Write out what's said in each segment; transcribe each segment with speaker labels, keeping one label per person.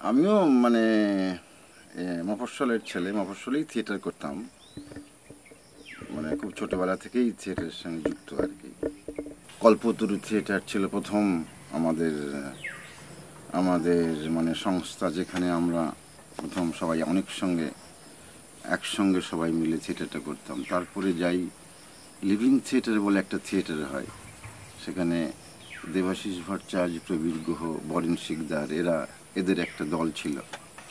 Speaker 1: আমিও মানে মফস্বলের ছেলে, মফস্বলেই থিয়েটার করতাম। মানে খুব ছোটবেলা থেকেই থিয়েটারের সঙ্গে যুক্ত আর কি। কল্পতরু থিয়েটার ছিল প্রথম আমাদের আমাদের মানে সংস্থা, যেখানে আমরা প্রথম সবাই একসঙ্গে সবাই মিলে থিয়েটারটা করতাম। তারপরে যাই লিভিং থিয়েটার বলে একটা থিয়েটার হয়, সেখানে দেবাশিস ভট্টাচার্য, প্রবীর গুহ, বরেন শিকদার এদের একটা দল ছিল।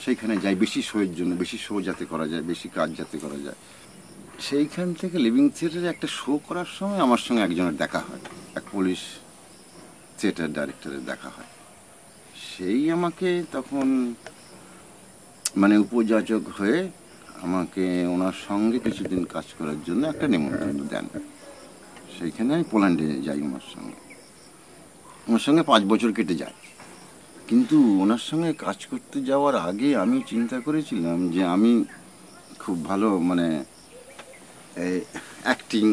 Speaker 1: সেইখানে যাই বেশি শোয়ের জন্য, বেশি শো যাতে করা যায়, বেশি কাজ যাতে করা যায়। সেইখান থেকে লিভিং থিয়েটারে একটা শো করার সময় আমার সঙ্গে একজনের দেখা হয়, এক পুলিশ থিয়েটার ডাইরেক্টরের দেখা হয়। সেই আমাকে তখন মানে উপযাচক হয়ে আমাকে ওনার সঙ্গে কিছুদিন কাজ করার জন্য একটা নিমন্ত্রণ দেন। সেইখানে আমি পোল্যান্ডে যাই ওনার সঙ্গে 5 বছর কেটে যায়। কিন্তু ওনার সঙ্গে কাজ করতে যাওয়ার আগে আমি চিন্তা করেছিলাম যে আমি খুব ভালো মানে অ্যাক্টিং,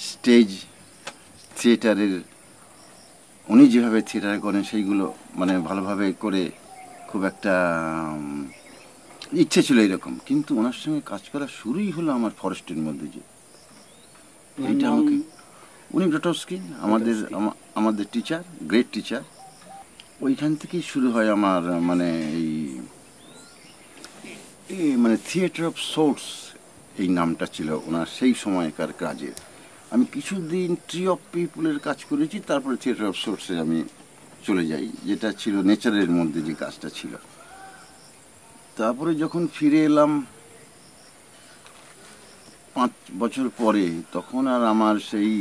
Speaker 1: স্টেজ, থিয়েটারের, উনি যেভাবে থিয়েটার করেন সেইগুলো মানে ভালোভাবে করে খুব একটা ইচ্ছে ছিল এরকম। কিন্তু ওনার সঙ্গে কাজ করা শুরুই হলো আমার ফরেস্টের মধ্যে, যে এইটা আমাকে, উনি গ্রোটস্কি আমাদের টিচার, গ্রেট টিচার। ওইখান থেকেই শুরু হয় আমার মানে মানে থিয়েটার অফ সোর্স এই নামটা ছিল ওনার সেই সময়কার কাজের। আমি কিছুদিন ট্রি অফ পিপুলের কাজ করেছি, তারপরে থিয়েটার অফ সোর্সে আমি চলে যাই, যেটা ছিল নেচারের মধ্যে যে কাজটা ছিল। তারপরে যখন ফিরে এলাম 5 বছর পরে, তখন আর আমার সেই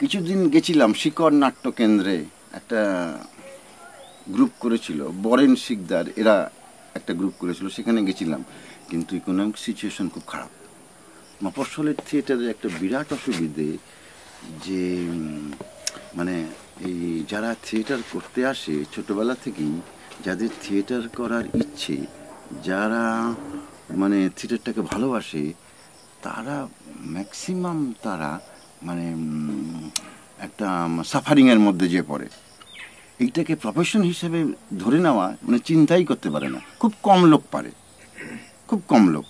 Speaker 1: কিছুদিন গেছিলাম শিকড় নাট্যকেন্দ্রে, একটা গ্রুপ করেছিল বরেন শিকদার, এরা একটা গ্রুপ করেছিল, সেখানে গেছিলাম। কিন্তু ইকোনমিক সিচুয়েশন খুব খারাপ। মফস্বলের থিয়েটারের একটা বিরাট অসুবিধে যে মানে এই যারা থিয়েটার করতে আসে ছোটবেলা থেকেই, যাদের থিয়েটার করার ইচ্ছে, যারা মানে থিয়েটারটাকে ভালোবাসে, তারা ম্যাক্সিমাম তারা মানে একটা সাফারিংয়ের মধ্যে যে পড়ে। এইটাকে প্রফেশন হিসেবে ধরে নেওয়া মানে চিন্তাই করতে পারে না, খুব কম লোক পারে, খুব কম লোক।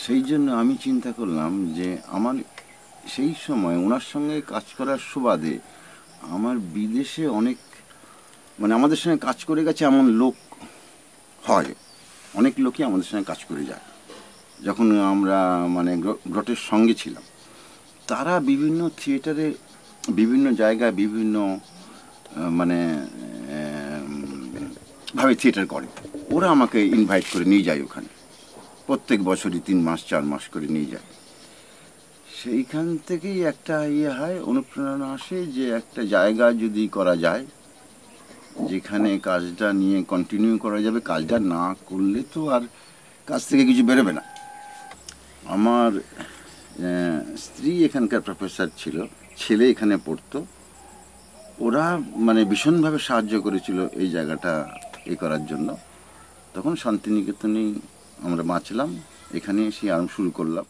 Speaker 1: সেই জন্য আমি চিন্তা করলাম যে আমার সেই সময় ওনার সঙ্গে কাজ করার সুবাদে আমার বিদেশে অনেক মানে আমাদের সঙ্গে কাজ করে গেছে এমন লোক হয়, অনেক লোকই আমাদের সঙ্গে কাজ করে যায়। যখন আমরা মানে গ্রটের সঙ্গে ছিলাম, তারা বিভিন্ন থিয়েটারে, বিভিন্ন জায়গায়, বিভিন্ন মানে ভাবে থিয়েটার করে। ওরা আমাকে ইনভাইট করে নিয়ে যায় ওখানে, প্রত্যেক বছরই 3 মাস 4 মাস করে নিয়ে যায়। সেইখান থেকেই একটা হয়, অনুপ্রেরণা আসে যে একটা জায়গা যদি করা যায় যেখানে কাজটা নিয়ে কন্টিনিউ করা যাবে। কাজটা না করলে তো আর কাজ থেকে কিছু বেরোবে না। আমার স্ত্রী এখানকার প্রফেসর ছিল, ছেলে এখানে পড়তো। ওরা মানে ভীষণভাবে সাহায্য করেছিল এই জায়গাটা করার জন্য। তখন শান্তিনিকেতনেই আমরা বাঁচলাম, এখানে এসে আরম্ভ শুরু করলাম।